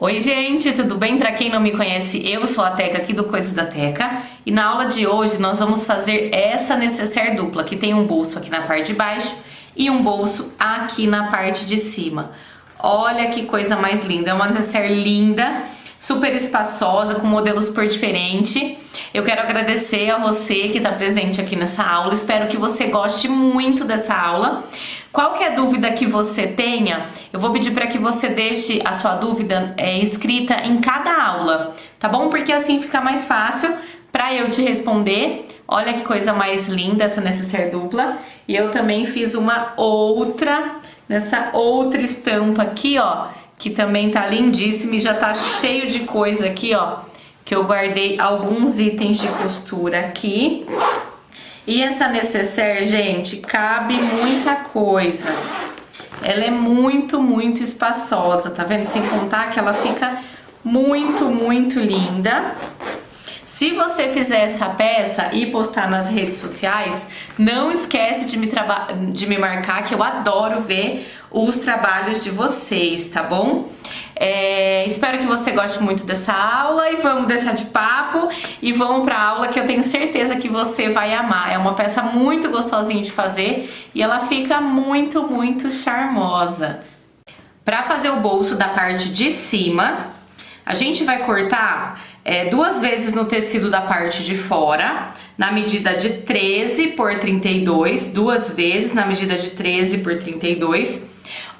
Oi gente, tudo bem? Pra quem não me conhece, eu sou a Teca aqui do Coisas da Teca e na aula de hoje nós vamos fazer essa necessaire dupla, que tem um bolso aqui na parte de baixo e um bolso aqui na parte de cima. Olha que coisa mais linda, é uma necessaire linda, super espaçosa, com modelo super diferente. Eu quero agradecer a você que está presente aqui nessa aula, espero que você goste muito dessa aula. Qualquer dúvida que você tenha, eu vou pedir para que você deixe a sua dúvida escrita em cada aula, tá bom? Porque assim fica mais fácil para eu te responder. Olha que coisa mais linda essa necessaire dupla. E eu também fiz uma outra, nessa outra estampa aqui, ó, que também tá lindíssima e já tá cheio de coisa aqui, ó, que eu guardei alguns itens de costura aqui. E essa necessaire, gente, cabe muita coisa. Ela é muito espaçosa, tá vendo? Sem contar que ela fica muito linda. Se você fizer essa peça e postar nas redes sociais, não esquece de me marcar, que eu adoro ver os trabalhos de vocês, tá bom? Espero que você goste muito dessa aula e vamos deixar de papo e vamos para a aula que eu tenho certeza que você vai amar. É uma peça muito gostosinha de fazer e ela fica muito charmosa. Para fazer o bolso da parte de cima, a gente vai cortar 2 vezes no tecido da parte de fora, na medida de 13 por 32, 2 vezes na medida de 13 por 32.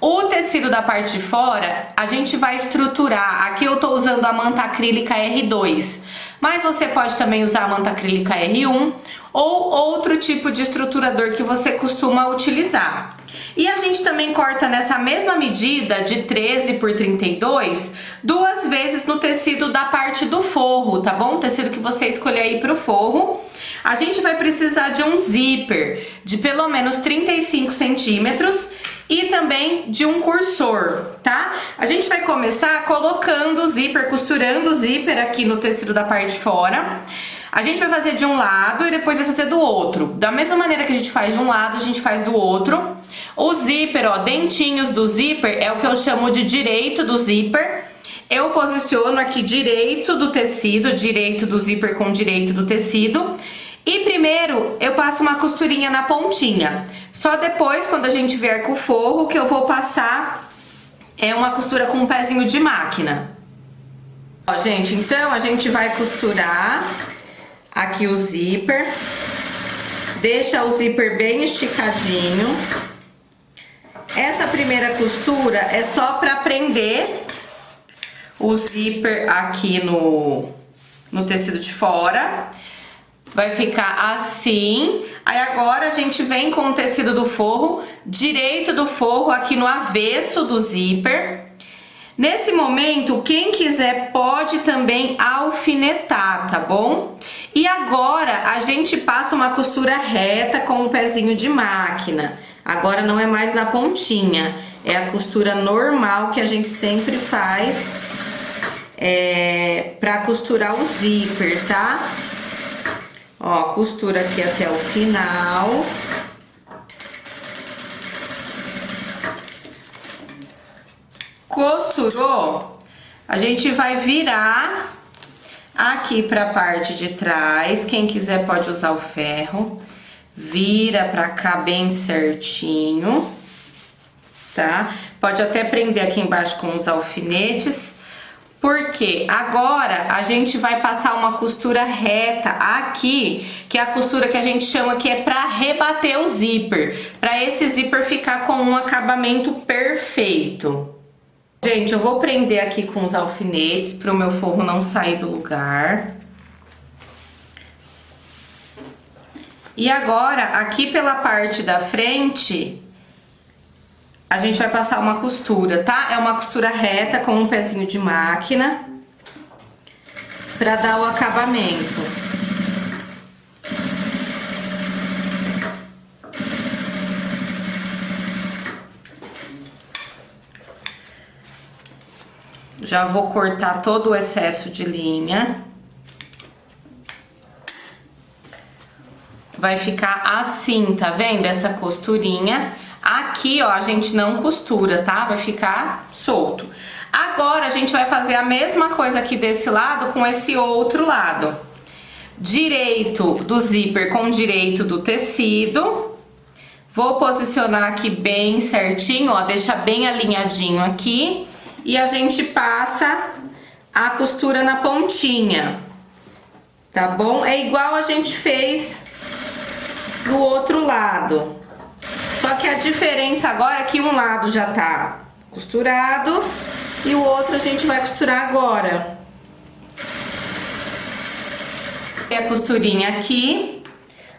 O tecido da parte de fora, a gente vai estruturar. Aqui eu tô usando a manta acrílica R2, mas você pode também usar a manta acrílica R1 ou outro tipo de estruturador que você costuma utilizar. E a gente também corta nessa mesma medida de 13 por 32, 2 vezes no tecido da parte do forro, tá bom? O tecido que você escolher aí pro forro. A gente vai precisar de um zíper de pelo menos 35 centímetros e também de um cursor, tá? A gente vai começar colocando o zíper, costurando o zíper aqui no tecido da parte de fora. A gente vai fazer de um lado e depois vai fazer do outro. Da mesma maneira que a gente faz de um lado, a gente faz do outro. O zíper, ó, dentinhos do zíper é o que eu chamo de direito do zíper. Eu posiciono aqui direito do tecido, direito do zíper com direito do tecido. E primeiro eu passo uma costurinha na pontinha. Só depois, quando a gente vier com o forro, que eu vou passar uma costura com um pezinho de máquina. Ó, gente, então a gente vai costurar aqui o zíper. Deixa o zíper bem esticadinho. Essa primeira costura é só para prender o zíper aqui no tecido de fora. Vai ficar assim. Aí agora a gente vem com o tecido do forro, direito do forro aqui no avesso do zíper. Nesse momento, quem quiser pode também alfinetar, tá bom? E agora a gente passa uma costura reta com um pezinho de máquina. Agora não é mais na pontinha, é a costura normal que a gente sempre faz pra costurar o zíper, tá? Ó, costura aqui até o final. Costurou, a gente vai virar aqui pra parte de trás. Quem quiser pode usar o ferro. Vira pra cá bem certinho, tá? Pode até prender aqui embaixo com os alfinetes. Porque agora a gente vai passar uma costura reta aqui, que é a costura que a gente chama que é para rebater o zíper, para esse zíper ficar com um acabamento perfeito. Gente, eu vou prender aqui com os alfinetes para o meu forro não sair do lugar. E agora, aqui pela parte da frente, a gente vai passar uma costura, tá? É uma costura reta com um pezinho de máquina pra dar o acabamento. Já vou cortar todo o excesso de linha. Vai ficar assim, tá vendo? Essa costurinha. Aqui, ó, a gente não costura, tá? Vai ficar solto. Agora a gente vai fazer a mesma coisa aqui desse lado com esse outro lado. Direito do zíper com direito do tecido. Vou posicionar aqui bem certinho, ó, deixa bem alinhadinho aqui. E a gente passa a costura na pontinha, tá bom? É igual a gente fez do outro lado. Só que a diferença agora é que um lado já tá costurado e o outro a gente vai costurar agora. E a costurinha aqui.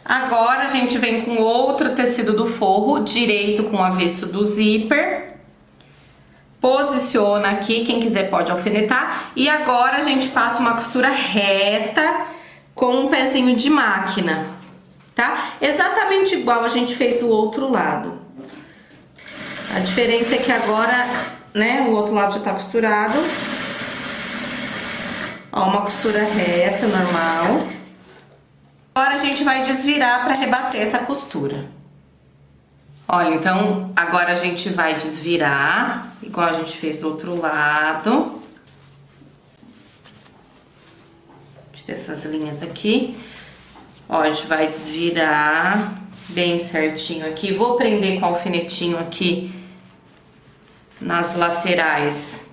Agora a gente vem com outro tecido do forro, direito com o avesso do zíper. Posiciona aqui, quem quiser pode alfinetar. E agora a gente passa uma costura reta com um pezinho de máquina, tá? Exatamente igual a gente fez do outro lado. A diferença é que agora, né, o outro lado já tá costurado. Ó, uma costura reta, normal. Agora a gente vai desvirar para rebater essa costura. Olha, então agora a gente vai desvirar, igual a gente fez do outro lado. Tira essas linhas daqui. Ó, a gente vai desvirar bem certinho aqui. Vou prender com o alfinetinho aqui nas laterais,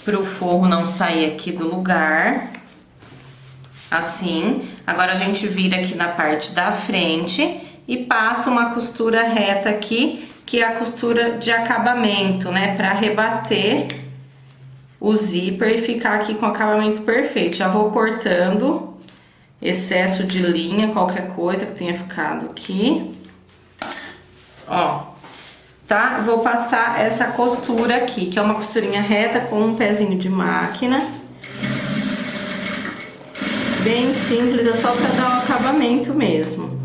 para o forro não sair aqui do lugar. Assim. Agora a gente vira aqui na parte da frente e passa uma costura reta aqui, que é a costura de acabamento, né? Pra rebater o zíper e ficar aqui com o acabamento perfeito. Já vou cortando excesso de linha, qualquer coisa que tenha ficado aqui. Ó, tá? Vou passar essa costura aqui, que é uma costurinha reta com um pezinho de máquina. Bem simples, é só pra dar um acabamento mesmo.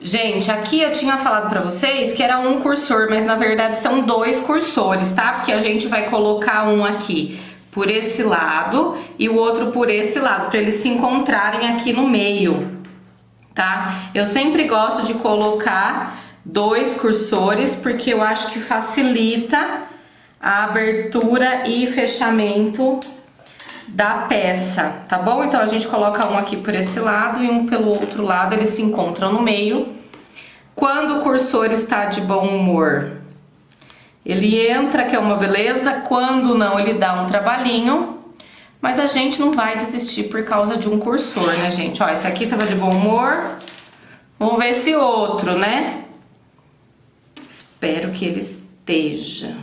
Gente, aqui eu tinha falado pra vocês que era um cursor, mas na verdade são 2 cursores, tá? Porque a gente vai colocar um aqui por esse lado e o outro por esse lado, pra eles se encontrarem aqui no meio, tá? Eu sempre gosto de colocar 2 cursores, porque eu acho que facilita a abertura e fechamento da peça, tá bom? Então a gente coloca um aqui por esse lado e um pelo outro lado, eles se encontram no meio. Quando o cursor está de bom humor, ele entra, que é uma beleza. Quando não, ele dá um trabalhinho. Mas a gente não vai desistir por causa de um cursor, né, gente? Ó, esse aqui tava de bom humor. Vamos ver esse outro, né? Espero que ele esteja.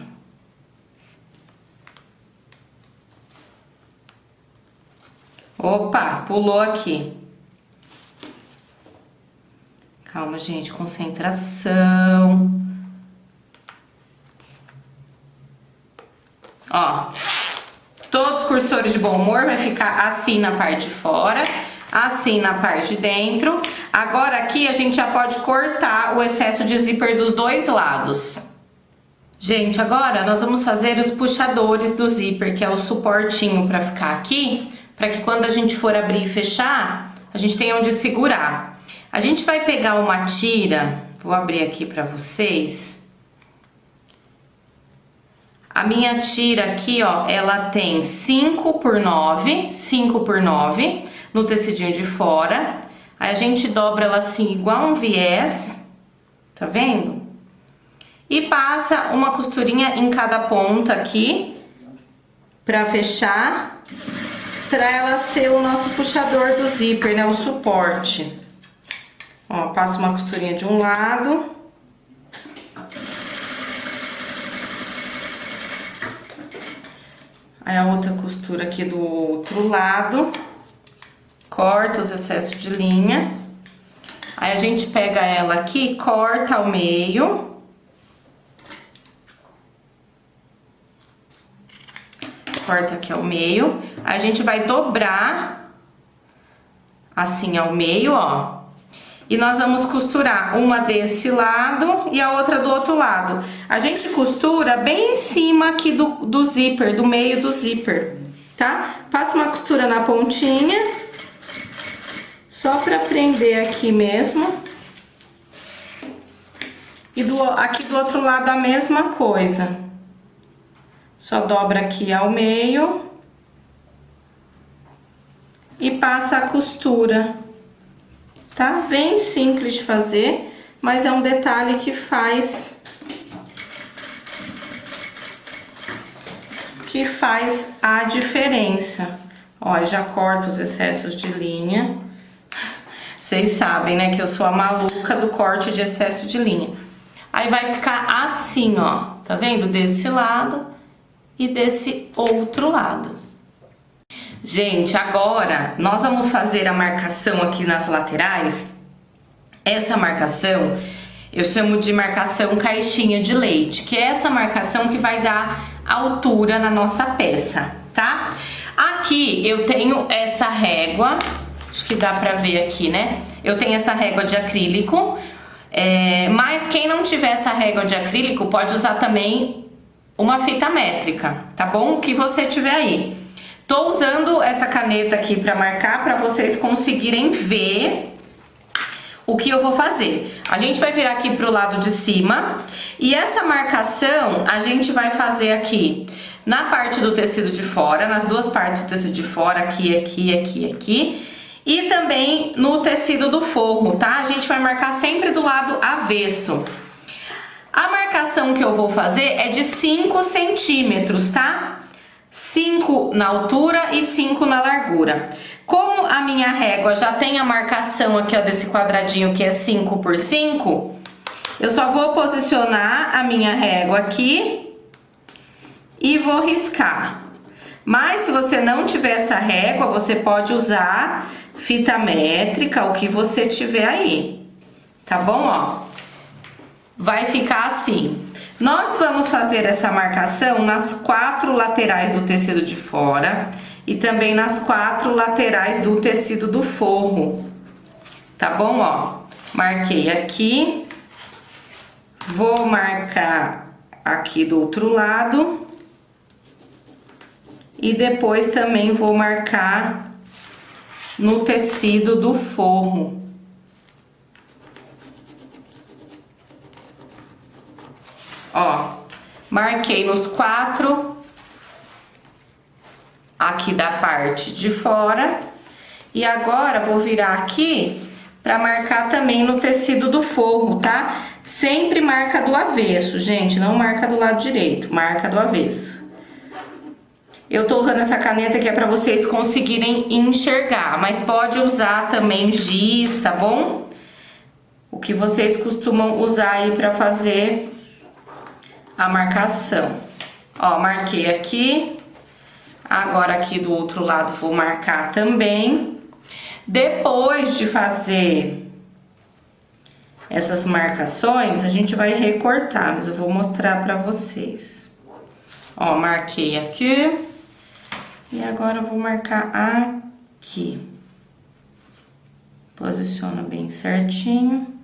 Opa, pulou aqui. Calma, gente, concentração. Ó, todos os cursores de bom humor vai ficar assim na parte de fora, assim na parte de dentro. Agora aqui a gente já pode cortar o excesso de zíper dos 2 lados. Gente, agora nós vamos fazer os puxadores do zíper, que é o suportinho para ficar aqui, para que quando a gente for abrir e fechar, a gente tenha onde segurar. A gente vai pegar uma tira, vou abrir aqui para vocês. A minha tira aqui, ó, ela tem 5 por 9, 5 por 9 no tecidinho de fora. Aí a gente dobra ela assim, igual um viés, tá vendo? E passa uma costurinha em cada ponta aqui, pra fechar, pra ela ser o nosso puxador do zíper, né, o suporte. Ó, passa uma costurinha de um lado. Aí a outra costura aqui do outro lado. Corta os excessos de linha. Aí a gente pega ela aqui, corta ao meio. Corta aqui ao meio. Aí a gente vai dobrar assim ao meio, ó. E nós vamos costurar uma desse lado e a outra do outro lado. A gente costura bem em cima aqui do zíper, do meio do zíper, tá? Passa uma costura na pontinha, só pra prender aqui mesmo. E aqui do outro lado a mesma coisa. Só dobra aqui ao meio. E passa a costura. Tá? Bem simples de fazer, mas é um detalhe que faz a diferença. Ó, já corto os excessos de linha. Vocês sabem, né, que eu sou a maluca do corte de excesso de linha. Aí vai ficar assim, ó, tá vendo? Desse lado e desse outro lado. Gente, agora nós vamos fazer a marcação aqui nas laterais. Essa marcação eu chamo de marcação caixinha de leite, que é essa marcação que vai dar altura na nossa peça, tá? Aqui eu tenho essa régua, acho que dá pra ver aqui, né? Eu tenho essa régua de acrílico, mas quem não tiver essa régua de acrílico pode usar também uma fita métrica, tá bom? O que você tiver aí. Tô usando essa caneta aqui pra marcar, pra vocês conseguirem ver o que eu vou fazer. A gente vai virar aqui pro lado de cima e essa marcação a gente vai fazer aqui na parte do tecido de fora, nas duas partes do tecido de fora, aqui, aqui, aqui, aqui, e também no tecido do forro, tá? A gente vai marcar sempre do lado avesso. A marcação que eu vou fazer é de 5 centímetros, tá? 5 na altura e 5 na largura. Como a minha régua já tem a marcação aqui, ó, desse quadradinho que é 5 por 5, eu só vou posicionar a minha régua aqui e vou riscar. Mas se você não tiver essa régua, você pode usar fita métrica, o que você tiver aí, tá bom, ó? Vai ficar assim. Nós vamos fazer essa marcação nas 4 laterais do tecido de fora e também nas 4 laterais do tecido do forro, tá bom, ó? Marquei aqui, vou marcar aqui do outro lado e depois também vou marcar no tecido do forro. Ó, marquei nos 4 aqui da parte de fora e agora vou virar aqui para marcar também no tecido do forro, tá? Sempre marca do avesso, gente, não marca do lado direito, marca do avesso. Eu tô usando essa caneta que é para vocês conseguirem enxergar, mas pode usar também giz, tá bom? O que vocês costumam usar aí para fazer a marcação. Ó, marquei aqui. Agora aqui do outro lado vou marcar também. Depois de fazer essas marcações, a gente vai recortar, mas eu vou mostrar pra vocês. Ó, marquei aqui. E agora eu vou marcar aqui. Posiciona bem certinho.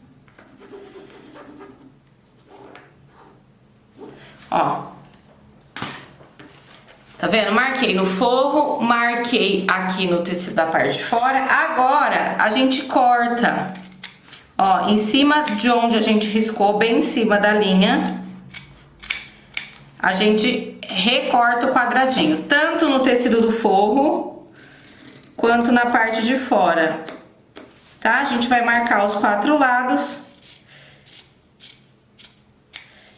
Ó. Tá vendo? Marquei no forro, marquei aqui no tecido da parte de fora. Agora, a gente corta, ó, em cima de onde a gente riscou, bem em cima da linha, a gente recorta o quadradinho, tanto no tecido do forro, quanto na parte de fora, tá? A gente vai marcar os 4 lados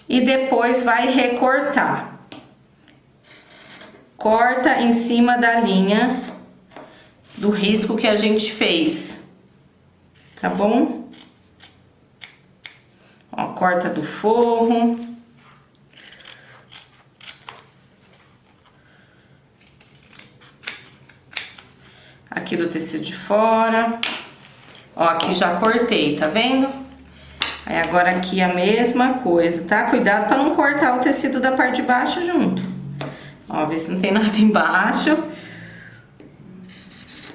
e depois vai recortar. Corta em cima da linha do risco que a gente fez, tá bom? Ó, corta do forro. Aqui do tecido de fora. Ó, aqui já cortei, tá vendo? Aí agora aqui a mesma coisa, tá? Cuidado pra não cortar o tecido da parte de baixo junto. Ó, vê se não tem nada embaixo.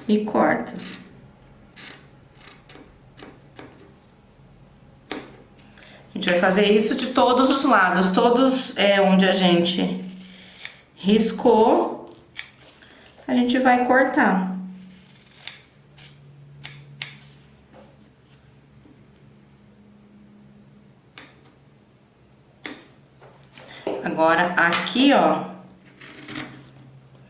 E corta. A gente vai fazer isso de todos os lados. Todos onde a gente riscou, a gente vai cortar. Agora, aqui, ó,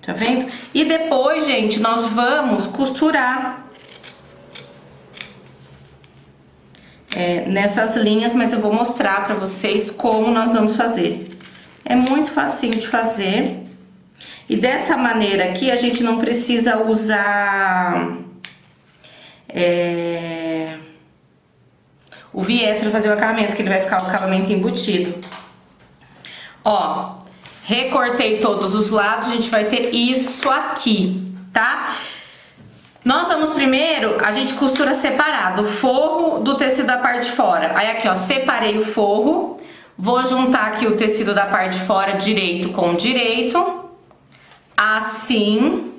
tá vendo? E depois, gente, nós vamos costurar nessas linhas, mas eu vou mostrar pra vocês como nós vamos fazer. É muito facinho de fazer. E dessa maneira aqui, a gente não precisa usar o viés pra fazer o acabamento, que ele vai ficar o acabamento embutido. Ó, recortei todos os lados, a gente vai ter isso aqui, tá? Nós vamos primeiro, a gente costura separado o forro do tecido da parte de fora. Aí aqui, ó, separei o forro, vou juntar aqui o tecido da parte de fora direito com direito, assim.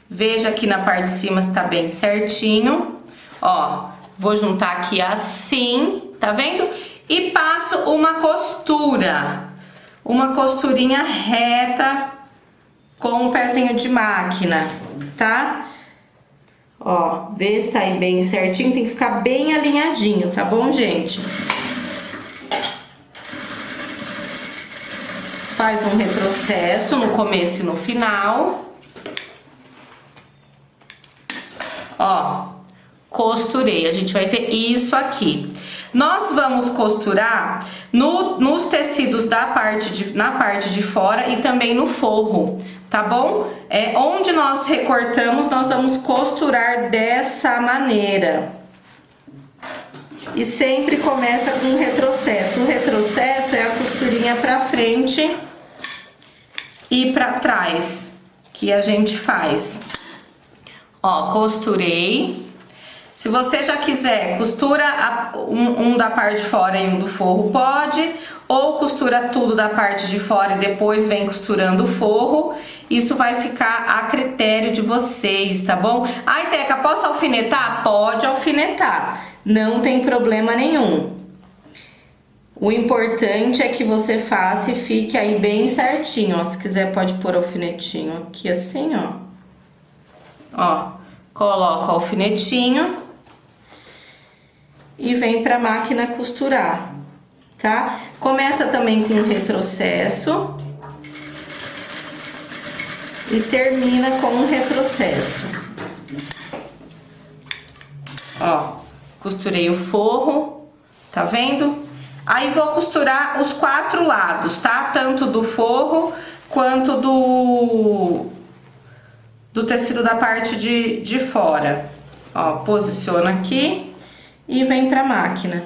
Veja aqui na parte de cima se tá bem certinho. Ó, vou juntar aqui assim, tá vendo? E passo uma costura. Uma costurinha reta com um pezinho de máquina, tá? Ó, vê se tá aí bem certinho, tem que ficar bem alinhadinho, tá bom, gente? Faz um retrocesso no começo e no final. Ó, costurei, a gente vai ter isso aqui. Nós vamos costurar nos tecidos na parte de fora e também no forro, tá bom? Onde nós recortamos, nós vamos costurar dessa maneira. E sempre começa com um retrocesso. O retrocesso é a costurinha pra frente e pra trás que a gente faz. Ó, costurei. Se você já quiser, costura um da parte de fora e um do forro, pode. Ou costura tudo da parte de fora e depois vem costurando o forro. Isso vai ficar a critério de vocês, tá bom? Ai, Teca, posso alfinetar? Pode alfinetar, não tem problema nenhum. O importante é que você faça e fique aí bem certinho, ó. Se quiser pode pôr alfinetinho aqui assim, ó. Ó, coloca o alfinetinho e vem pra máquina costurar, tá? Começa também com um retrocesso e termina com um retrocesso. Ó, costurei o forro, tá vendo? Aí vou costurar os 4 lados, tá? Tanto do forro quanto do tecido da parte de fora. Ó, posiciona aqui e vem pra máquina.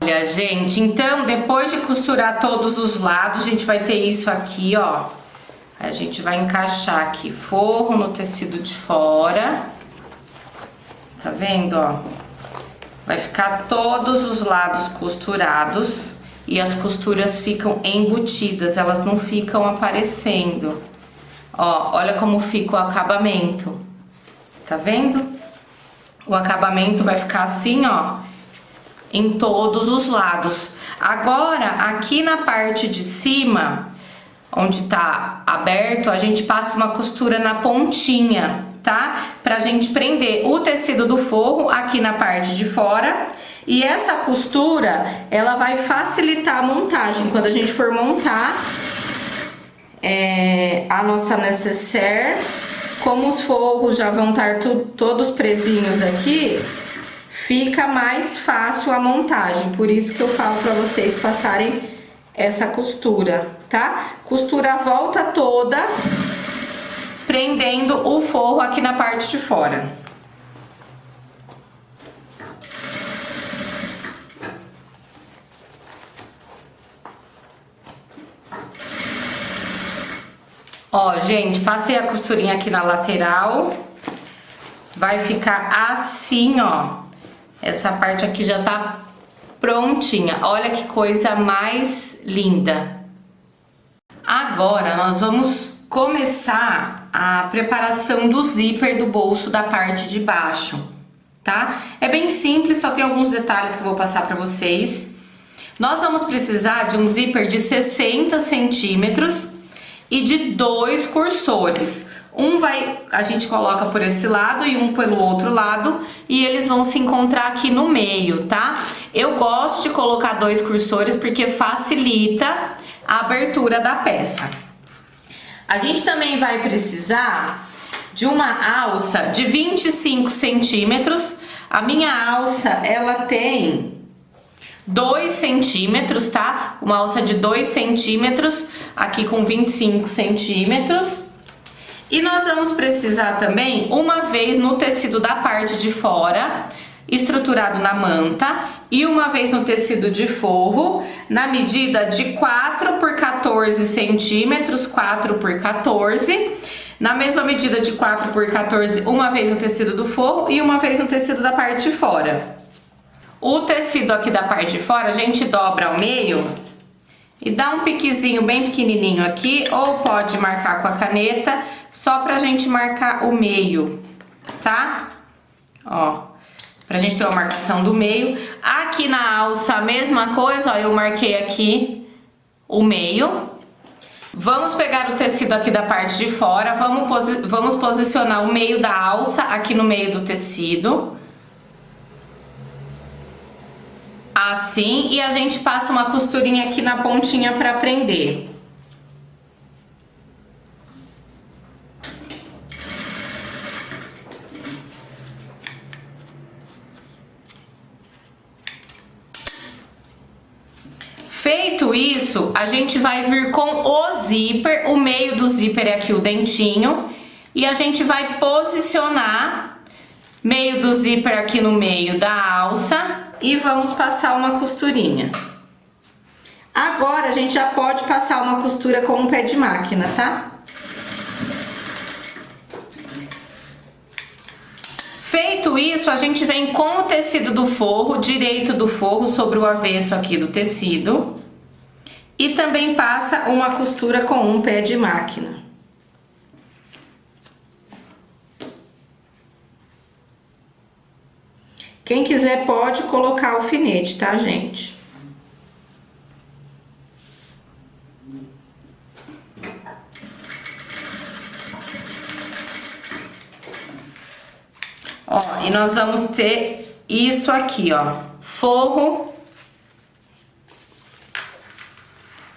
Olha, gente, então depois de costurar todos os lados, a gente vai ter isso aqui, ó. A gente vai encaixar aqui forro no tecido de fora. Tá vendo, ó? Vai ficar todos os lados costurados e as costuras ficam embutidas, elas não ficam aparecendo. Ó, olha como fica o acabamento. Tá vendo? O acabamento vai ficar assim, ó, em todos os lados. Agora, aqui na parte de cima, onde tá aberto, a gente passa uma costura na pontinha, tá? Pra gente prender o tecido do forro aqui na parte de fora. E essa costura, ela vai facilitar a montagem. Quando a gente for montar a nossa nécessaire, como os forros já vão estar todos presinhos aqui, fica mais fácil a montagem. Por isso que eu falo pra vocês passarem essa costura, tá? Costura a volta toda, prendendo o forro aqui na parte de fora. Ó, gente, passei a costurinha aqui na lateral. Vai ficar assim, ó. Essa parte aqui já tá prontinha. Olha que coisa mais linda. Agora, nós vamos começar a preparação do zíper do bolso da parte de baixo, tá? É bem simples, só tem alguns detalhes que eu vou passar pra vocês. Nós vamos precisar de um zíper de 60 centímetros e de 2 cursores. A gente coloca por esse lado e um pelo outro lado, e eles vão se encontrar aqui no meio, tá? Eu gosto de colocar 2 cursores porque facilita a abertura da peça. A gente também vai precisar de uma alça de 25 centímetros. A minha alça, ela tem 2 centímetros, tá? Uma alça de 2 centímetros, aqui com 25 centímetros. E nós vamos precisar também, uma vez no tecido da parte de fora, estruturado na manta, e uma vez no tecido de forro, na medida de 4 por 14 centímetros, 4 por 14. Na mesma medida de 4 por 14, uma vez no tecido do forro e uma vez no tecido da parte de fora. O tecido aqui da parte de fora, a gente dobra ao meio e dá um piquezinho bem pequenininho aqui, ou pode marcar com a caneta, só pra gente marcar o meio, tá? Ó, pra gente ter uma marcação do meio. Aqui na alça, a mesma coisa, ó, eu marquei aqui o meio. Vamos pegar o tecido aqui da parte de fora, vamos posicionar o meio da alça aqui no meio do tecido. Assim, e a gente passa uma costurinha aqui na pontinha pra prender. Feito isso, a gente vai vir com o zíper, o meio do zíper é aqui o dentinho, e a gente vai posicionar meio do zíper aqui no meio da alça e vamos passar uma costurinha. Agora a gente já pode passar uma costura com um pé de máquina, tá? Feito isso, a gente vem com o tecido do forro, direito do forro, sobre o avesso aqui do tecido. E também passa uma costura com um pé de máquina. Quem quiser pode colocar alfinete, tá, gente? Ó, e nós vamos ter isso aqui, ó, forro,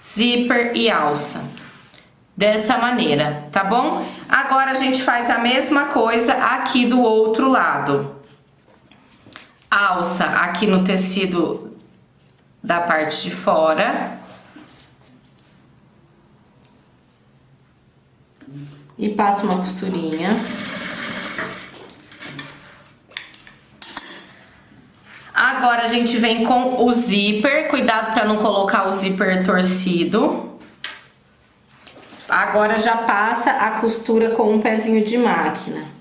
zíper e alça, dessa maneira, tá bom? Agora a gente faz a mesma coisa aqui do outro lado. Alça aqui no tecido da parte de fora. E passo uma costurinha. Agora a gente vem com o zíper, cuidado para não colocar o zíper torcido. Agora já passa a costura com um pezinho de máquina.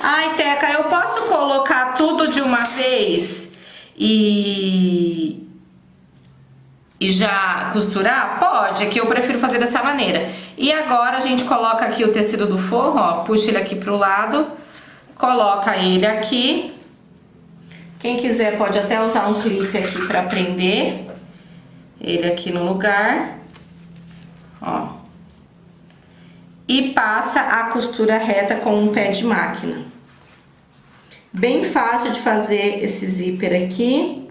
Ai, Teca, eu posso colocar tudo de uma vez e já costurar? Pode, aqui eu prefiro fazer dessa maneira. E agora a gente coloca aqui o tecido do forro, ó, puxa ele aqui pro lado, coloca ele aqui. Quem quiser pode até usar um clipe aqui pra prender ele aqui no lugar, ó. E passa a costura reta com um pé de máquina. Bem fácil de fazer esse zíper aqui.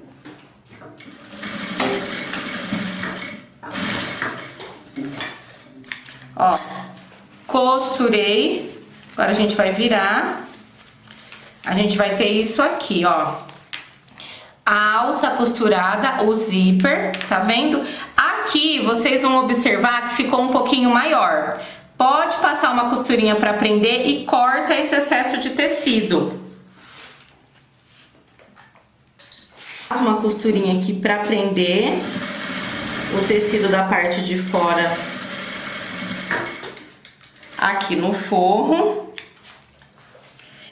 Ó, costurei. Agora a gente vai virar. A gente vai ter isso aqui, ó. A alça costurada, o zíper, tá vendo? Aqui vocês vão observar que ficou um pouquinho maior. Pode passar uma costurinha para prender e corta esse excesso de tecido. Faz uma costurinha aqui para prender o tecido da parte de fora aqui no forro.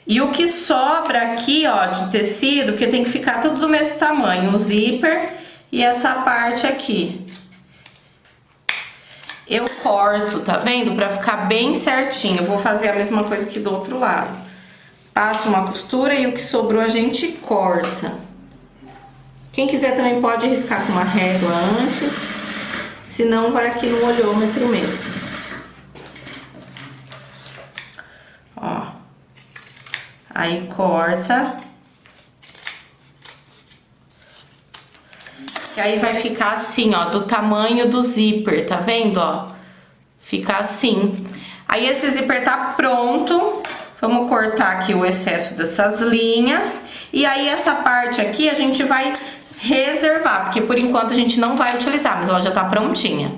E o que sobra aqui, ó, de tecido, porque tem que ficar tudo do mesmo tamanho, o zíper e essa parte aqui. Eu corto, tá vendo? Pra ficar bem certinho. Eu vou fazer a mesma coisa aqui do outro lado. Passo uma costura e o que sobrou a gente corta. Quem quiser também pode riscar com uma régua antes, senão vai aqui no olhômetro mesmo. Ó, aí corta. E aí vai ficar assim, ó, do tamanho do zíper, tá vendo, ó? Fica assim. Aí esse zíper tá pronto. Vamos cortar aqui o excesso dessas linhas. E aí essa parte aqui a gente vai reservar, porque por enquanto a gente não vai utilizar, mas ela já tá prontinha.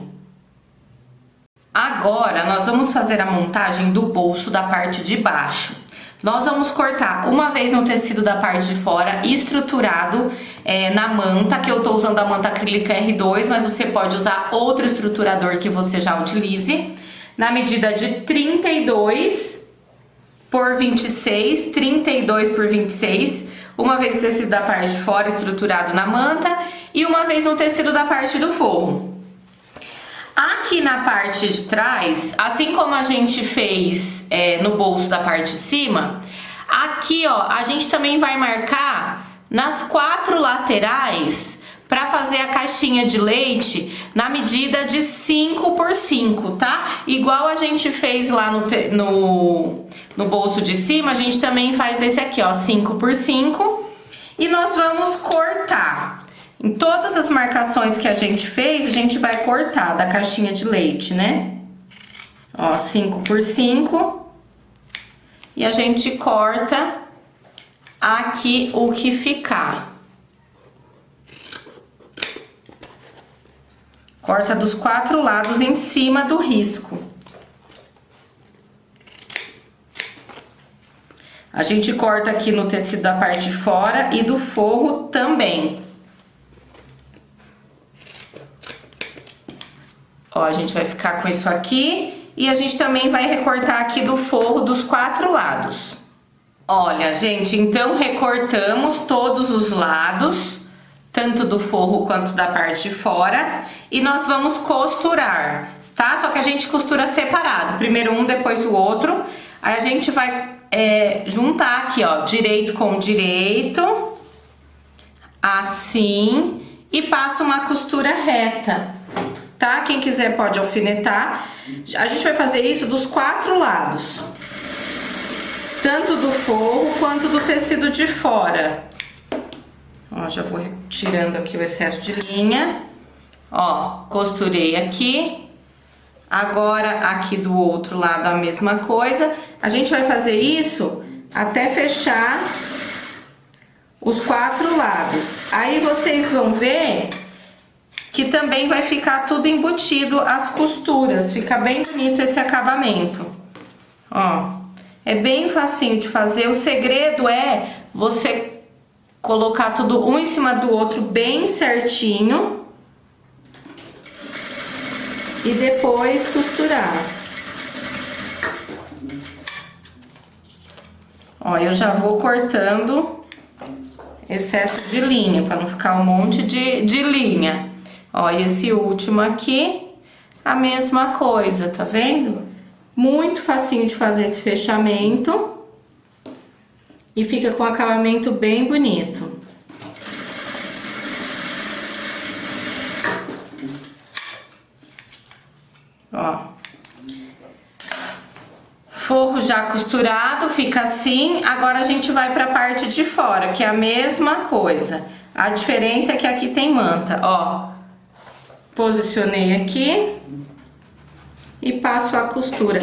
Agora nós vamos fazer a montagem do bolso da parte de baixo. Nós vamos cortar uma vez no tecido da parte de fora, estruturado na manta, que eu tô usando a manta acrílica R2, mas você pode usar outro estruturador que você já utilize, na medida de 32 por 26, 32 por 26, uma vez o tecido da parte de fora estruturado na manta e uma vez no tecido da parte do forro. Aqui na parte de trás, assim como a gente fez no bolso da parte de cima, aqui ó, a gente também vai marcar nas 4 laterais para fazer a caixinha de leite na medida de 5 por 5, tá? Igual a gente fez lá no bolso de cima, a gente também faz desse aqui, ó, 5 por 5. E nós vamos cortar. Em todas as marcações que a gente fez, a gente vai cortar da caixinha de leite, né? Ó, 5 por 5. E a gente corta aqui o que ficar. Corta dos 4 lados em cima do risco. A gente corta aqui no tecido da parte de fora e do forro também. Ó, a gente vai ficar com isso aqui e a gente também vai recortar aqui do forro dos 4 lados. Olha, gente, então recortamos todos os lados, tanto do forro quanto da parte de fora, e nós vamos costurar, tá? Só que a gente costura separado, primeiro um, depois o outro. Aí a gente vai juntar aqui, ó, direito com direito, assim, e passa uma costura reta. Tá? Quem quiser pode alfinetar. A gente vai fazer isso dos 4 lados. Tanto do forro quanto do tecido de fora. Ó, já vou tirando aqui o excesso de linha. Ó, costurei aqui. Agora aqui do outro lado a mesma coisa. A gente vai fazer isso até fechar os 4 lados. Aí vocês vão ver que também vai ficar tudo embutido as costuras, fica bem bonito esse acabamento. Ó, é bem facinho de fazer, o segredo é você colocar tudo um em cima do outro bem certinho e depois costurar. Ó, eu já vou cortando excesso de linha, para não ficar um monte de linha. Ó, e esse último aqui, a mesma coisa, tá vendo? Muito facinho de fazer esse fechamento. E fica com um acabamento bem bonito. Ó. Forro já costurado, fica assim. Agora a gente vai pra parte de fora, que é a mesma coisa. A diferença é que aqui tem manta, ó. Posicionei aqui e passo a costura.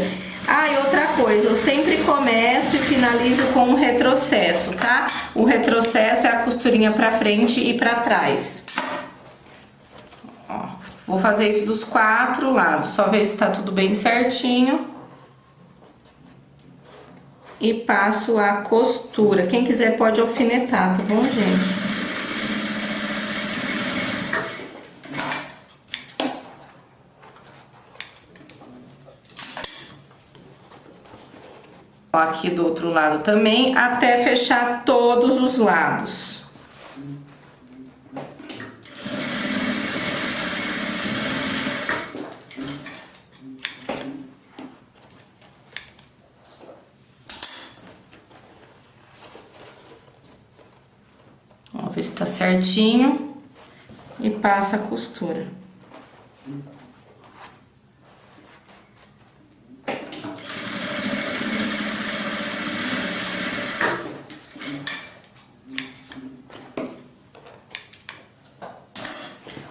Ah, e outra coisa, eu sempre começo e finalizo com um retrocesso, tá? O retrocesso é a costurinha pra frente e pra trás. Ó, vou fazer isso dos 4 lados, só ver se tá tudo bem certinho. E passo a costura. Quem quiser pode alfinetar, tá bom, gente? Aqui do outro lado também, até fechar todos os lados. Ó, ver se tá certinho. E passa a costura.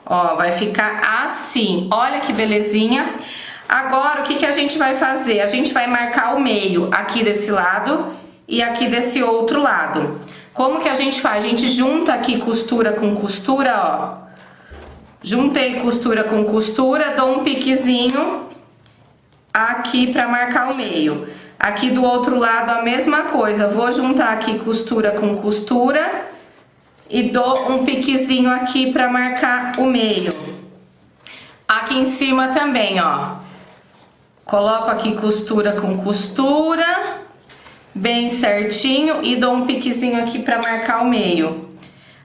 Ó, vai ficar assim. Olha que belezinha. Agora, o que a gente vai fazer? A gente vai marcar o meio aqui desse lado e aqui desse outro lado. Como que a gente faz? A gente junta aqui costura com costura, ó. Juntei costura com costura, dou um piquezinho aqui pra marcar o meio. Aqui do outro lado a mesma coisa. Vou juntar aqui costura com costura e dou um piquezinho aqui pra marcar o meio. Aqui em cima também, ó. Coloco aqui costura com costura, bem certinho, e dou um piquezinho aqui pra marcar o meio.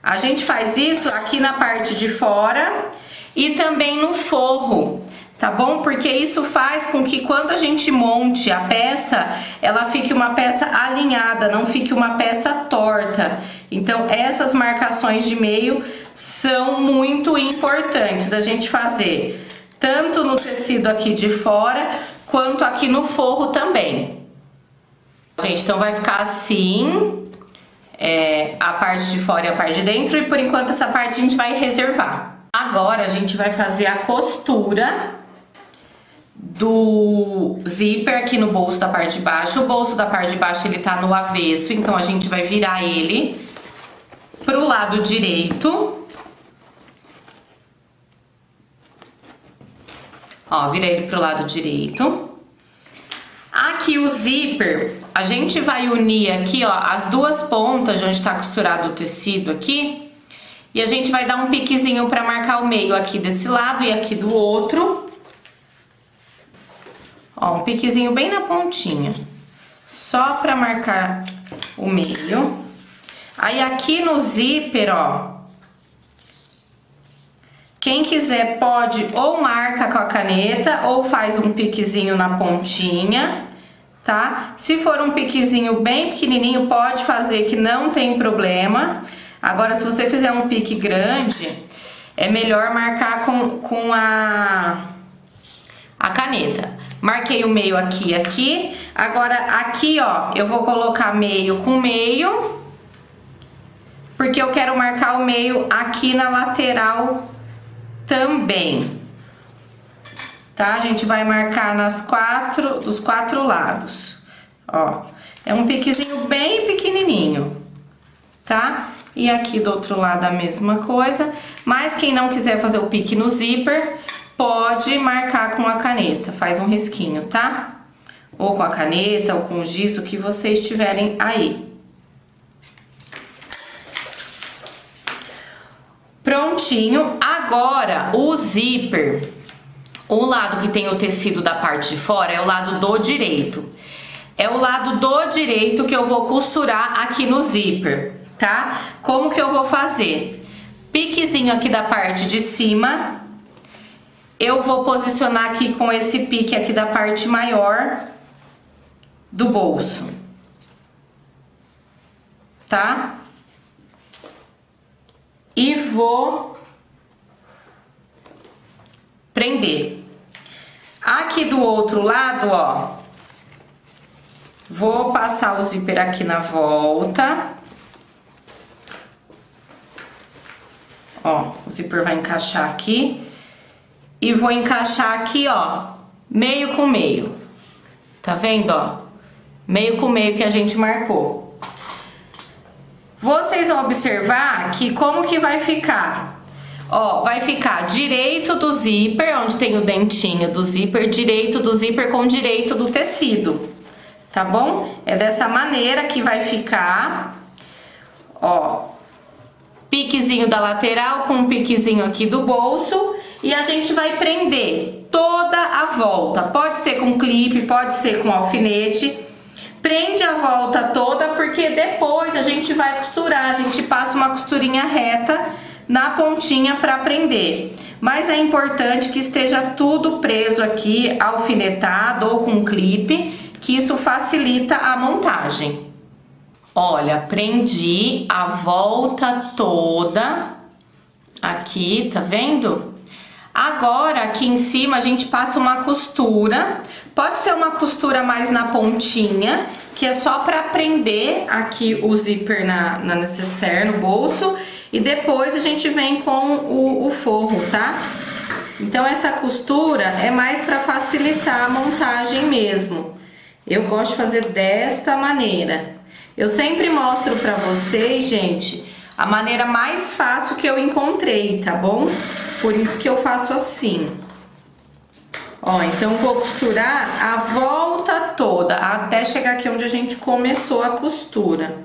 A gente faz isso aqui na parte de fora e também no forro, tá bom? Porque isso faz com que quando a gente monte a peça, ela fique uma peça alinhada, não fique uma peça torta. Então, essas marcações de meio são muito importantes da gente fazer, tanto no tecido aqui de fora, quanto aqui no forro também. Gente, então vai ficar assim, a parte de fora e a parte de dentro, e por enquanto essa parte a gente vai reservar. Agora a gente vai fazer a costura do zíper aqui no bolso da parte de baixo. O bolso da parte de baixo ele tá no avesso, então a gente vai virar ele pro lado direito. Ó, virei ele pro lado direito. Aqui o zíper, a gente vai unir aqui, ó, as duas pontas de onde tá costurado o tecido aqui. E a gente vai dar um piquezinho pra marcar o meio aqui desse lado e aqui do outro. Ó, um piquezinho bem na pontinha. Só pra marcar o meio. Aí aqui no zíper, ó, quem quiser pode ou marca com a caneta ou faz um piquezinho na pontinha, tá? Se for um piquezinho bem pequenininho, pode fazer que não tem problema. Agora, se você fizer um pique grande, é melhor marcar com a caneta. Marquei o meio aqui e aqui. Agora, aqui, ó, eu vou colocar meio com meio, porque eu quero marcar o meio aqui na lateral também, tá? A gente vai marcar dos quatro lados, ó. É um piquezinho bem pequenininho, tá? E aqui do outro lado a mesma coisa, mas quem não quiser fazer o pique no zíper, pode marcar com a caneta, faz um risquinho, tá? Ou com a caneta, ou com o giz, o que vocês tiverem aí. Prontinho. Agora, o zíper, o lado que tem o tecido da parte de fora é o lado do direito. É o lado do direito que eu vou costurar aqui no zíper, tá? Como que eu vou fazer? Piquezinho aqui da parte de cima. Eu vou posicionar aqui com esse pique aqui da parte maior do bolso, tá? E vou prender. Aqui do outro lado, ó, vou passar o zíper aqui na volta. Ó, o zíper vai encaixar aqui. E vou encaixar aqui, ó, meio com meio. Tá vendo, ó? Meio com meio que a gente marcou. Vocês vão observar que como que vai ficar. Ó, vai ficar direito do zíper, onde tem o dentinho do zíper, direito do zíper com direito do tecido. Tá bom? É dessa maneira que vai ficar. Ó, piquezinho da lateral com um piquezinho aqui do bolso. E a gente vai prender toda a volta. Pode ser com clipe, pode ser com alfinete. Prende a volta toda, porque depois a gente vai costurar. A gente passa uma costurinha reta na pontinha para prender. Mas é importante que esteja tudo preso aqui, alfinetado ou com clipe, que isso facilita a montagem. Olha, prendi a volta toda aqui, tá vendo? Agora, aqui em cima, a gente passa uma costura. Pode ser uma costura mais na pontinha, que é só pra prender aqui o zíper na necessaire, no bolso. E depois a gente vem com o forro, tá? Então, essa costura é mais pra facilitar a montagem mesmo. Eu gosto de fazer desta maneira. Eu sempre mostro pra vocês, gente, a maneira mais fácil que eu encontrei, tá bom? Por isso que eu faço assim. Ó, então vou costurar a volta toda, até chegar aqui onde a gente começou a costura.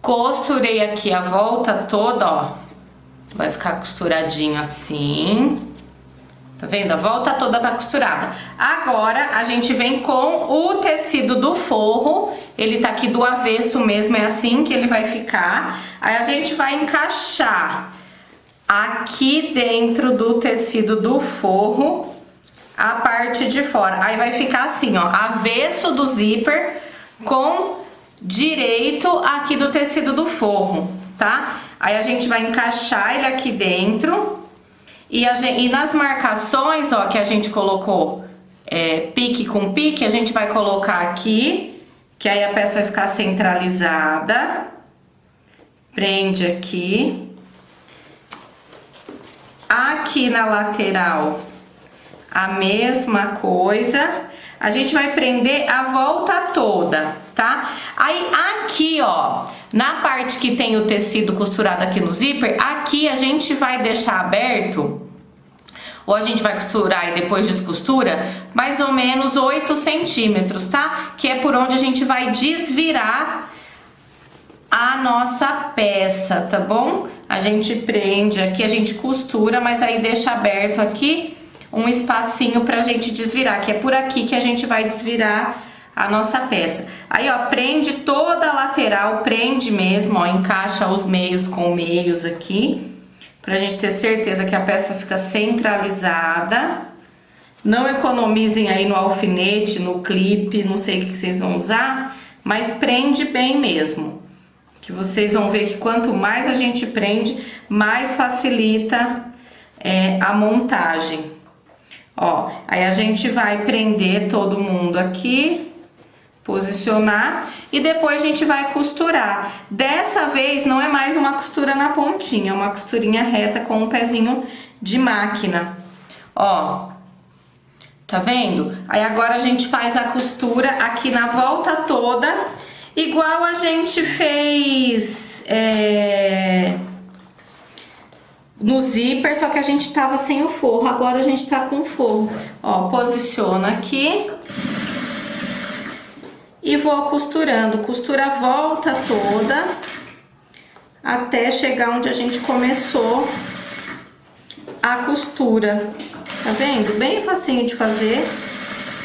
Costurei aqui a volta toda, ó. Vai ficar costuradinho assim. Tá vendo? A volta toda tá costurada. Agora, a gente vem com o tecido do forro. Ele tá aqui do avesso mesmo, é assim que ele vai ficar. Aí, a gente vai encaixar aqui dentro do tecido do forro a parte de fora. Aí, vai ficar assim, ó, avesso do zíper com direito aqui do tecido do forro, tá? Aí, a gente vai encaixar ele aqui dentro. E nas marcações, ó, que a gente colocou pique com pique, a gente vai colocar aqui, que aí a peça vai ficar centralizada. Prende aqui. Aqui na lateral, a mesma coisa. A gente vai prender a volta toda, tá? Aí aqui, ó, na parte que tem o tecido costurado aqui no zíper, aqui a gente vai deixar aberto, ou a gente vai costurar e depois descostura, mais ou menos 8 centímetros, tá? Que é por onde a gente vai desvirar a nossa peça, tá bom? A gente prende aqui, a gente costura, mas aí deixa aberto aqui um espacinho pra gente desvirar, que é por aqui que a gente vai desvirar a nossa peça. Aí, ó, prende toda a lateral, prende mesmo, ó, encaixa os meios com meios aqui, pra gente ter certeza que a peça fica centralizada. Não economizem aí no alfinete, no clipe, não sei o que vocês vão usar, mas prende bem mesmo. Que vocês vão ver que quanto mais a gente prende, mais facilita a montagem. Ó, aí a gente vai prender todo mundo aqui, posicionar e depois a gente vai costurar. Dessa vez não é mais uma costura na pontinha, é uma costurinha reta com um pezinho de máquina. Ó, tá vendo? Aí agora a gente faz a costura aqui na volta toda, igual a gente fez no zíper, só que a gente tava sem o forro, agora a gente tá com o forro. Ó, posiciona aqui e vou costurando, costura a volta toda até chegar onde a gente começou a costura. Tá vendo? Bem facinho de fazer.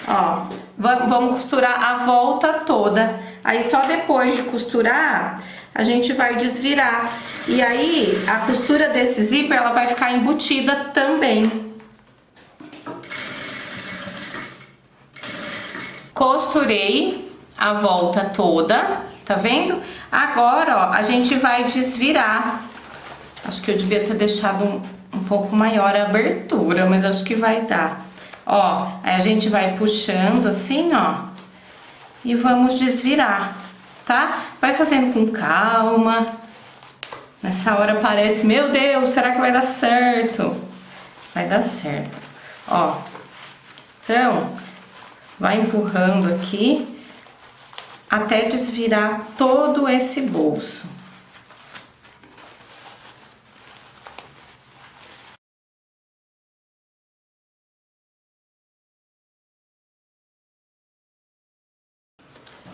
Ó, vamos costurar a volta toda. Aí só depois de costurar, a gente vai desvirar. E aí, a costura desse zíper, ela vai ficar embutida também. Costurei a volta toda, tá vendo? Agora, ó, a gente vai desvirar. Acho que eu devia ter deixado um pouco maior a abertura, mas acho que vai dar. Ó, aí a gente vai puxando assim, ó, e vamos desvirar, tá? Vai fazendo com calma. Nessa hora parece, meu Deus, será que vai dar certo? Vai dar certo. Ó, então, vai empurrando aqui até desvirar todo esse bolso.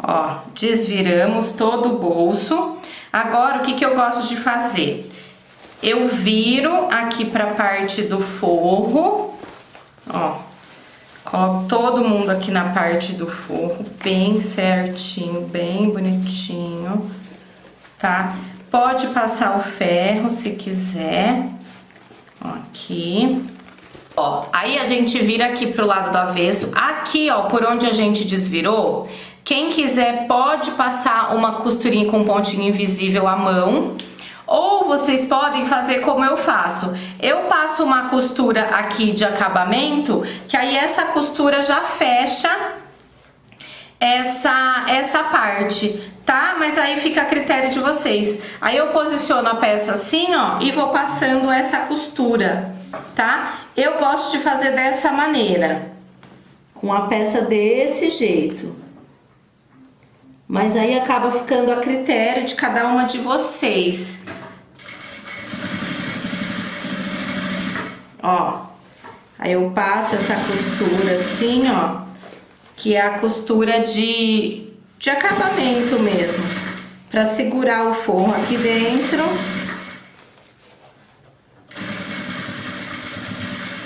Ó, desviramos todo o bolso. Agora, o que eu gosto de fazer? Eu viro aqui pra parte do forro, ó. Coloco todo mundo aqui na parte do forro, bem certinho, bem bonitinho, tá? Pode passar o ferro se quiser, ó, aqui. Ó, aí a gente vira aqui pro lado do avesso. Aqui, ó, por onde a gente desvirou, quem quiser pode passar uma costurinha com um pontinho invisível à mão. Ou vocês podem fazer como eu faço. Eu passo uma costura aqui de acabamento, que aí essa costura já fecha essa parte, tá? Mas aí fica a critério de vocês. Aí eu posiciono a peça assim, ó, e vou passando essa costura, tá? Eu gosto de fazer dessa maneira, com a peça desse jeito. Mas aí acaba ficando a critério de cada uma de vocês. Ó, aí eu passo essa costura assim, ó, que é a costura de acabamento mesmo, pra segurar o forro aqui dentro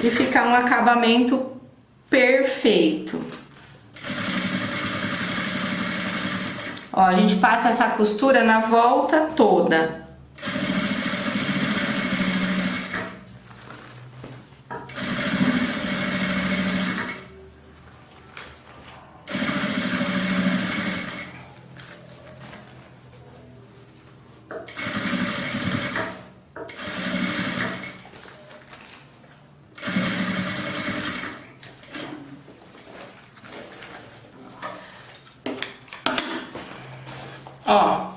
e ficar um acabamento perfeito. Ó, a gente passa essa costura na volta toda. Ó,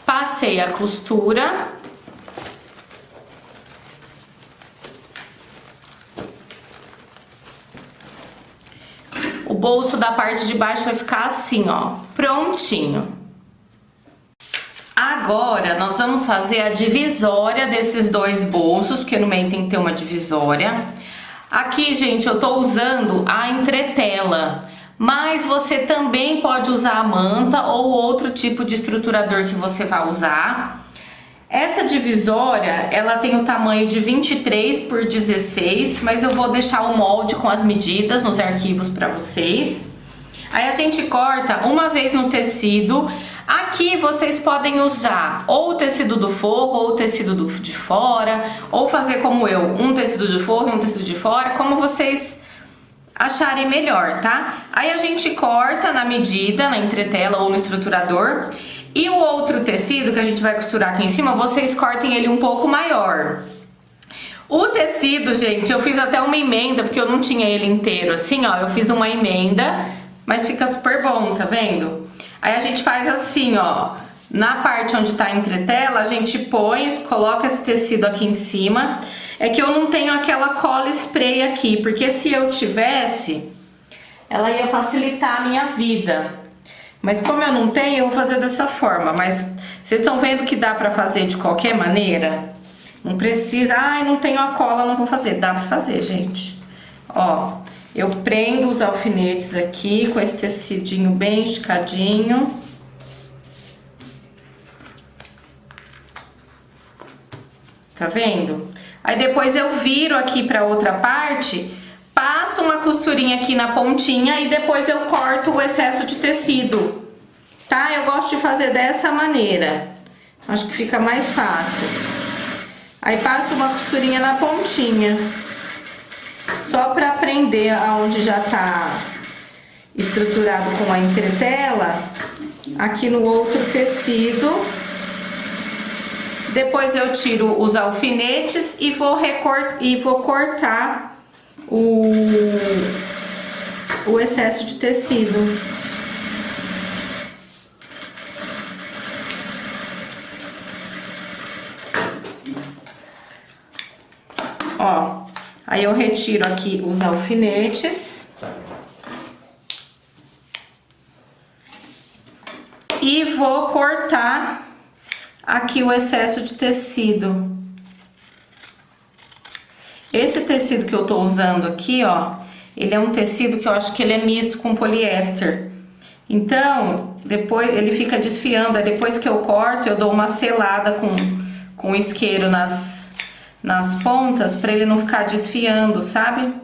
passei a costura. O bolso da parte de baixo vai ficar assim, ó, prontinho. Agora, nós vamos fazer a divisória desses dois bolsos, porque no meio tem que ter uma divisória. Aqui, gente, eu tô usando a entretela. Mas você também pode usar a manta ou outro tipo de estruturador que você vai usar. Essa divisória, ela tem o tamanho de 23 por 16, mas eu vou deixar o molde com as medidas nos arquivos para vocês. Aí a gente corta uma vez no tecido. Aqui vocês podem usar ou o tecido do forro ou o tecido de fora, ou fazer como eu, um tecido de forro e um tecido de fora, como vocês acharem melhor, tá? Aí a gente corta na medida, na entretela ou no estruturador. E o outro tecido que a gente vai costurar aqui em cima, vocês cortem ele um pouco maior. O tecido, gente, eu fiz até uma emenda, porque eu não tinha ele inteiro, assim, ó. Eu fiz uma emenda, mas fica super bom, tá vendo? Aí a gente faz assim, ó. Na parte onde tá a entretela, a gente põe, coloca esse tecido aqui em cima. É que eu não tenho aquela cola spray aqui, porque se eu tivesse, ela ia facilitar a minha vida. Mas como eu não tenho, eu vou fazer dessa forma. Mas vocês estão vendo que dá pra fazer de qualquer maneira? Não precisa, ai, não tenho a cola, não vou fazer. Dá pra fazer, gente. Ó, eu prendo os alfinetes aqui com esse tecidinho bem esticadinho. Tá vendo? Aí depois eu viro aqui pra outra parte, passo uma costurinha aqui na pontinha e depois eu corto o excesso de tecido, tá? Eu gosto de fazer dessa maneira, acho que fica mais fácil. Aí passo uma costurinha na pontinha, só pra prender aonde já tá estruturado com a entretela, aqui no outro tecido. Depois eu tiro os alfinetes e vou cortar o excesso de tecido. Ó, aí eu retiro aqui os alfinetes. E vou cortar aqui o excesso de tecido. Esse tecido que eu tô usando aqui, ó, ele é um tecido que eu acho que ele é misto com poliéster. Então, depois ele fica desfiando, aí depois que eu corto, eu dou uma selada com isqueiro nas pontas, pra ele não ficar desfiando, sabe?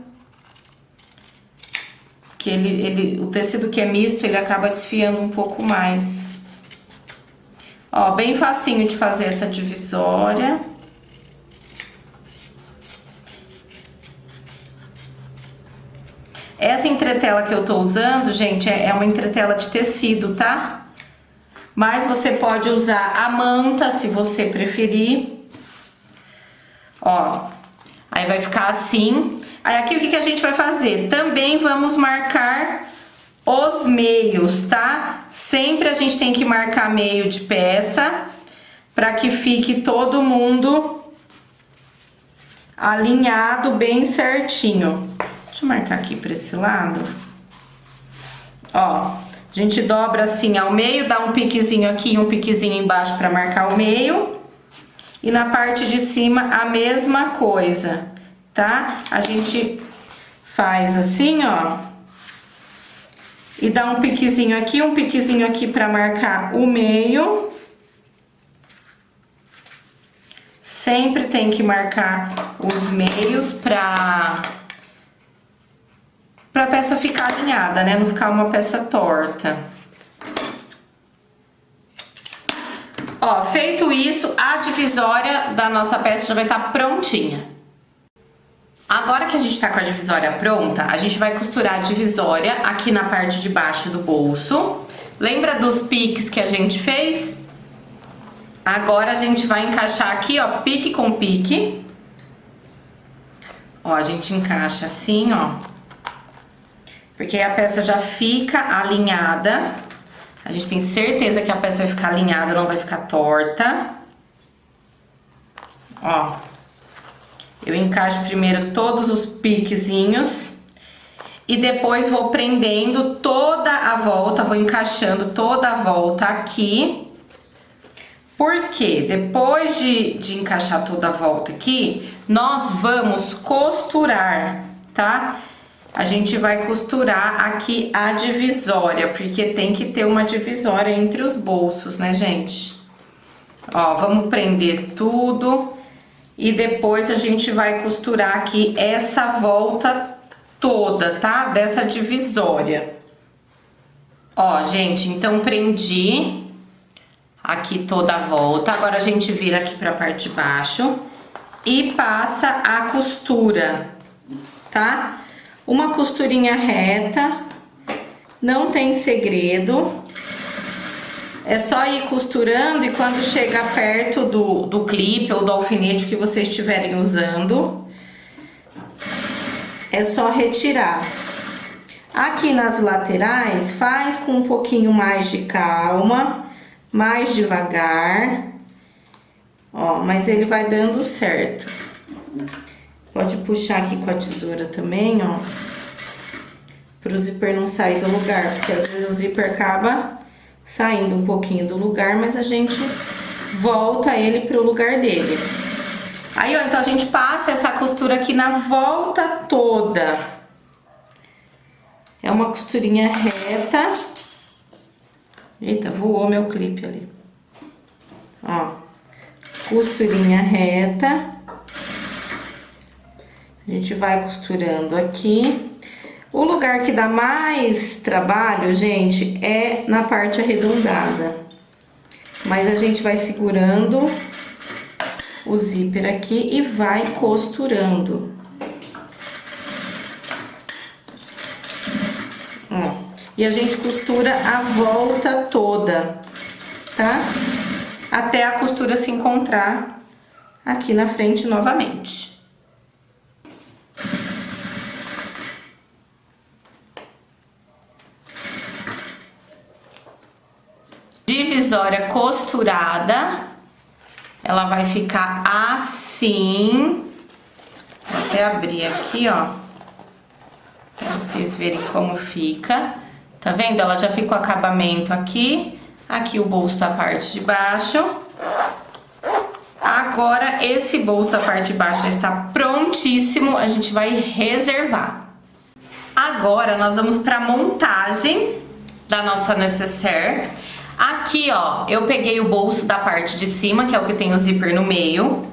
Que o tecido que é misto, ele acaba desfiando um pouco mais. Ó, bem facinho de fazer essa divisória. Essa entretela que eu tô usando, gente, é uma entretela de tecido, tá? Mas você pode usar a manta, se você preferir. Ó, aí vai ficar assim. Aí aqui o que a gente vai fazer? Também vamos marcar os meios, tá? Sempre a gente tem que marcar meio de peça, para que fique todo mundo alinhado bem certinho. Deixa eu marcar aqui para esse lado. Ó, a gente dobra assim ao meio, dá um piquezinho aqui e um piquezinho embaixo para marcar o meio. E na parte de cima a mesma coisa, tá? A gente faz assim, ó. E dá um piquezinho aqui para marcar o meio. Sempre tem que marcar os meios pra peça ficar alinhada, né? Não ficar uma peça torta. Ó, feito isso, a divisória da nossa peça já vai estar prontinha. Agora que a gente tá com a divisória pronta, a gente vai costurar a divisória aqui na parte de baixo do bolso. Lembra dos piques que a gente fez? Agora a gente vai encaixar aqui, ó, pique com pique. Ó, a gente encaixa assim, ó. Porque aí a peça já fica alinhada. A gente tem certeza que a peça vai ficar alinhada, não vai ficar torta. Ó. Eu encaixo primeiro todos os piquezinhos. E depois vou prendendo toda a volta, vou encaixando toda a volta aqui. Porque depois de encaixar toda a volta aqui, nós vamos costurar, tá? A gente vai costurar aqui a divisória, porque tem que ter uma divisória entre os bolsos, né, gente? Ó, vamos prender tudo e depois a gente vai costurar aqui essa volta toda, tá? Dessa divisória. Ó, gente, então prendi aqui toda a volta. Agora a gente vira aqui pra parte de baixo e passa a costura, tá? Uma costurinha reta, não tem segredo. É só ir costurando e quando chega perto do clipe ou do alfinete que vocês estiverem usando, é só retirar. Aqui nas laterais, faz com um pouquinho mais de calma, mais devagar. Ó, mas ele vai dando certo. Pode puxar aqui com a tesoura também, ó. Pro zíper não sair do lugar, porque às vezes o zíper acaba saindo um pouquinho do lugar, mas a gente volta ele pro lugar dele. Aí, ó, então a gente passa essa costura aqui na volta toda. É uma costurinha reta. Eita, voou meu clipe ali. Ó, costurinha reta. A gente vai costurando aqui. O lugar que dá mais trabalho, gente, é na parte arredondada. Mas a gente vai segurando o zíper aqui e vai costurando. Ó, e a gente costura a volta toda, tá? Até a costura se encontrar aqui na frente novamente. Divisória costurada, ela vai ficar assim. Vou até abrir aqui, ó, pra vocês verem como fica. Tá vendo? Ela já fica o acabamento aqui. Aqui o bolso da parte de baixo. Agora esse bolso da parte de baixo já está prontíssimo. A gente vai reservar. Agora nós vamos pra montagem da nossa necessaire. Aqui, ó, eu peguei o bolso da parte de cima, que é o que tem o zíper no meio.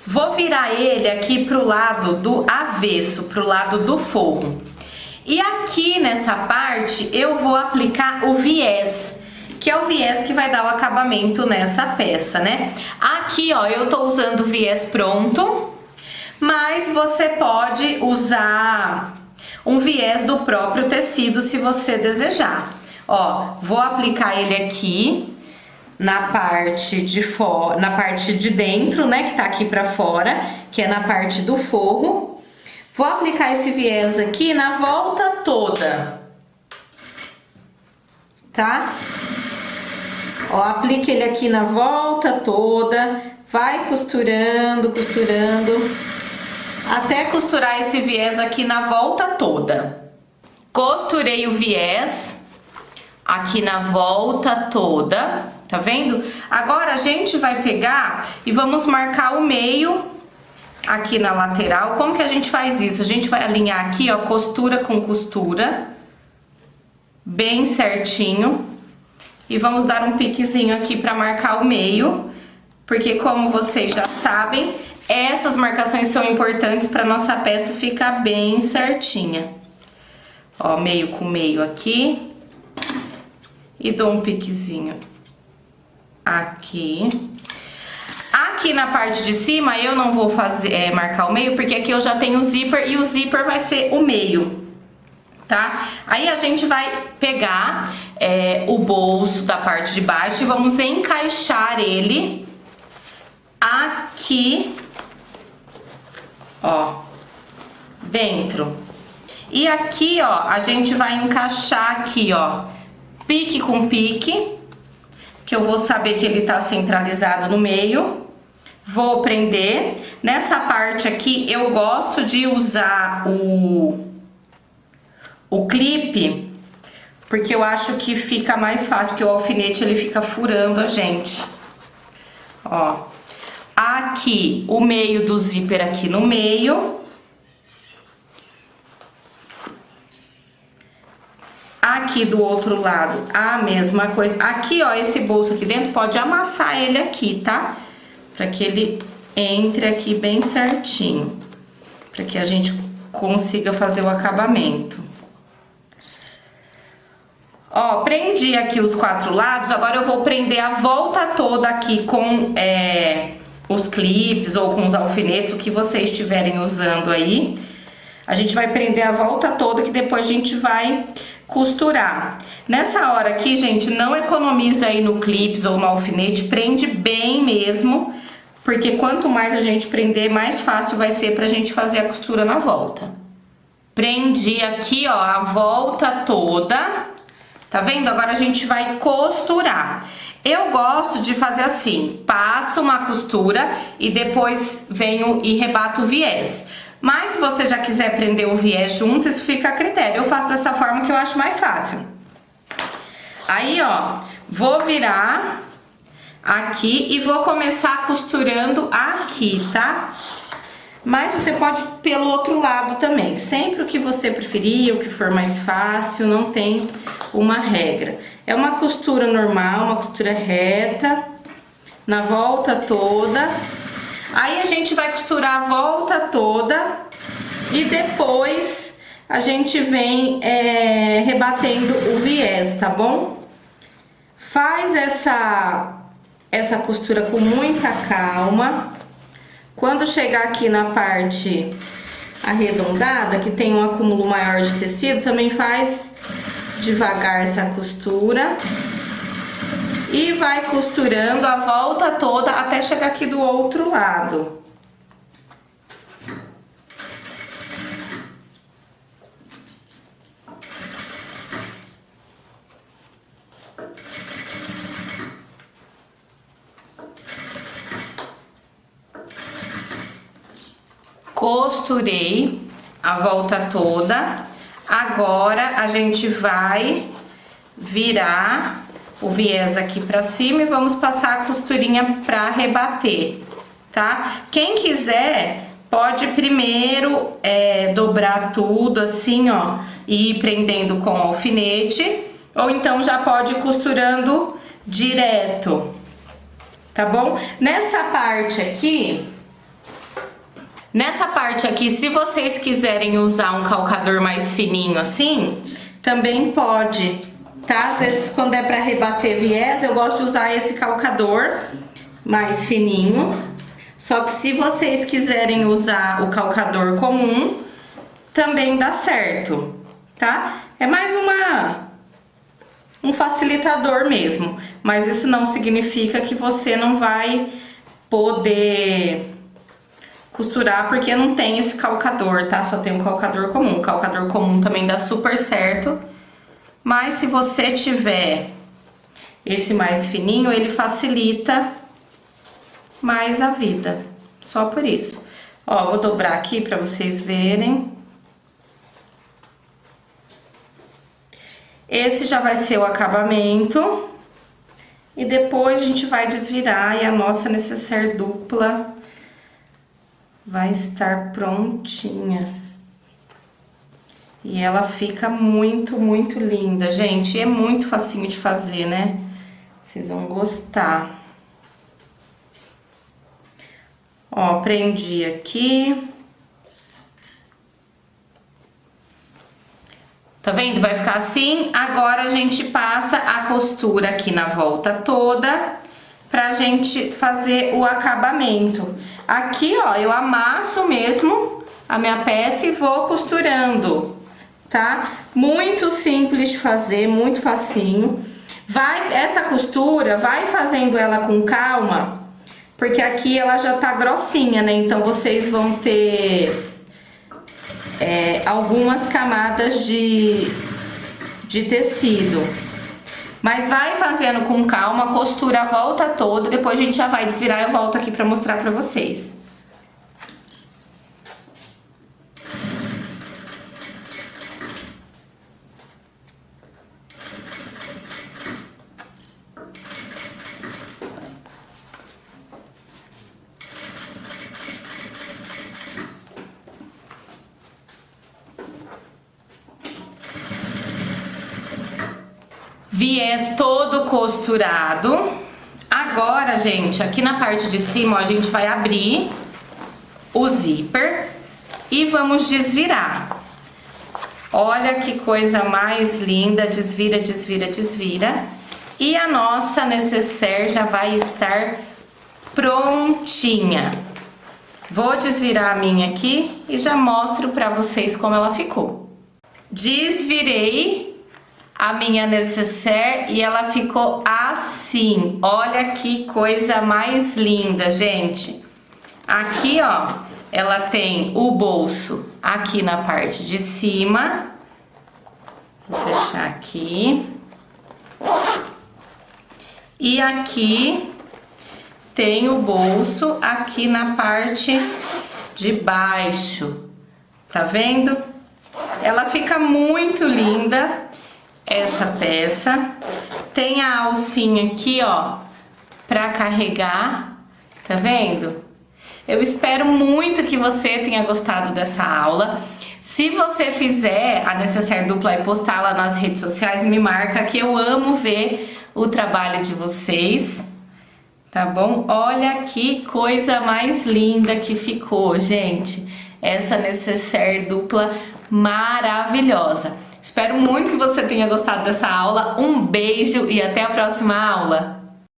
Vou virar ele aqui pro lado do avesso, pro lado do forro. E aqui nessa parte eu vou aplicar o viés, que é o viés que vai dar o acabamento nessa peça, né? Aqui, ó, eu tô usando o viés pronto, mas você pode usar um viés do próprio tecido, se você desejar. Ó, vou aplicar ele aqui na parte de fora, na parte de dentro, né, que tá aqui pra fora, que é na parte do forro. Vou aplicar esse viés aqui na volta toda, tá? Ó, aplique ele aqui na volta toda, vai costurando, até costurar esse viés aqui na volta toda. Costurei o viés aqui na volta toda, tá vendo? Agora a gente vai pegar e vamos marcar o meio aqui na lateral. Como que a gente faz isso? A gente vai alinhar aqui, ó, costura com costura, bem certinho. E vamos dar um piquezinho aqui pra marcar o meio, porque como vocês já sabem, essas marcações são importantes pra nossa peça ficar bem certinha. Ó, meio com meio aqui. E dou um piquezinho aqui. Aqui na parte de cima eu não vou fazer marcar o meio, porque aqui eu já tenho o zíper e o zíper vai ser o meio, tá? Aí a gente vai pegar o bolso da parte de baixo e vamos encaixar ele aqui, ó, dentro. E aqui, ó, a gente vai encaixar aqui, ó, pique com pique, que eu vou saber que ele tá centralizado no meio. Vou prender. Nessa parte aqui eu gosto de usar o clipe, porque eu acho que fica mais fácil, porque o alfinete ele fica furando a gente. Ó, aqui o meio do zíper aqui no meio. Aqui do outro lado a mesma coisa. Aqui, ó, esse bolso aqui dentro pode amassar ele aqui, tá? Pra que ele entre aqui bem certinho, pra que a gente consiga fazer o acabamento. Ó, prendi aqui os 4 lados, agora eu vou prender a volta toda aqui com os clipes ou com os alfinetes, o que vocês estiverem usando aí. A gente vai prender a volta toda, que depois a gente vai costurar. Nessa hora aqui, gente, não economiza aí no clips ou no alfinete, prende bem mesmo, porque quanto mais a gente prender, mais fácil vai ser pra gente fazer a costura na volta. Prendi aqui, ó, a volta toda, tá vendo? Agora a gente vai costurar. Eu gosto de fazer assim, passo uma costura e depois venho e rebato o viés. Mas se você já quiser prender o viés junto, isso fica a critério. Eu faço dessa forma que eu acho mais fácil. Aí, ó, vou virar aqui e vou começar costurando aqui, tá? Mas você pode pelo outro lado também. Sempre o que você preferir, o que for mais fácil, não tem uma regra. É uma costura normal, uma costura reta, na volta toda. Aí a gente vai costurar a volta toda e depois a gente vem rebatendo o viés, tá bom? Faz essa costura com muita calma. Quando chegar aqui na parte arredondada, que tem um acúmulo maior de tecido, também faz devagar essa costura. E vai costurando a volta toda até chegar aqui do outro lado. Costurei a volta toda. Agora a gente vai virar o viés aqui pra cima e vamos passar a costurinha pra rebater, tá? Quem quiser pode primeiro dobrar tudo assim, ó, e ir prendendo com o alfinete, ou então já pode ir costurando direto, tá bom? Nessa parte aqui, se vocês quiserem usar um calcador mais fininho assim, também pode. Tá? Às vezes quando é pra rebater viés, eu gosto de usar esse calcador mais fininho. Só que se vocês quiserem usar o calcador comum, também dá certo, tá? É mais um facilitador mesmo, mas isso não significa que você não vai poder costurar, porque não tem esse calcador, tá? Só tem um calcador comum. O calcador comum também dá super certo, mas se você tiver esse mais fininho, ele facilita mais a vida, só por isso. Ó, vou dobrar aqui pra vocês verem. Esse já vai ser o acabamento. E depois a gente vai desvirar e a nossa necessaire dupla vai estar prontinha. E ela fica muito, muito linda, gente. E é muito facinho de fazer, né? Vocês vão gostar. Ó, prendi aqui. Tá vendo? Vai ficar assim. Agora a gente passa a costura aqui na volta toda pra gente fazer o acabamento. Aqui, ó, eu amasso mesmo a minha peça e vou costurando, tá? Muito simples de fazer, muito facinho. Essa costura, vai fazendo ela com calma, porque aqui ela já tá grossinha, né? Então vocês vão ter algumas camadas de tecido. Mas vai fazendo com calma, costura a volta toda, depois a gente já vai desvirar e eu volto aqui pra mostrar pra vocês. Viés todo costurado. Agora, gente, aqui na parte de cima, ó, a gente vai abrir o zíper e vamos desvirar. Olha que coisa mais linda, desvira, desvira, desvira. E a nossa necessaire já vai estar prontinha. Vou desvirar a minha aqui e já mostro pra vocês como ela ficou. Desvirei a minha necessaire e ela ficou assim. Olha que coisa mais linda, gente. Aqui, ó, ela tem o bolso aqui na parte de cima. Vou fechar aqui. E aqui tem o bolso aqui na parte de baixo. Tá vendo? Ela fica muito linda. Essa peça tem a alcinha aqui, ó, pra carregar, tá vendo? Eu espero muito que você tenha gostado dessa aula. Se você fizer a necessaire dupla e postá-la nas redes sociais, me marca que eu amo ver o trabalho de vocês, tá bom? Olha que coisa mais linda que ficou, gente. Essa necessaire dupla maravilhosa. Espero muito que você tenha gostado dessa aula. Um beijo e até a próxima aula!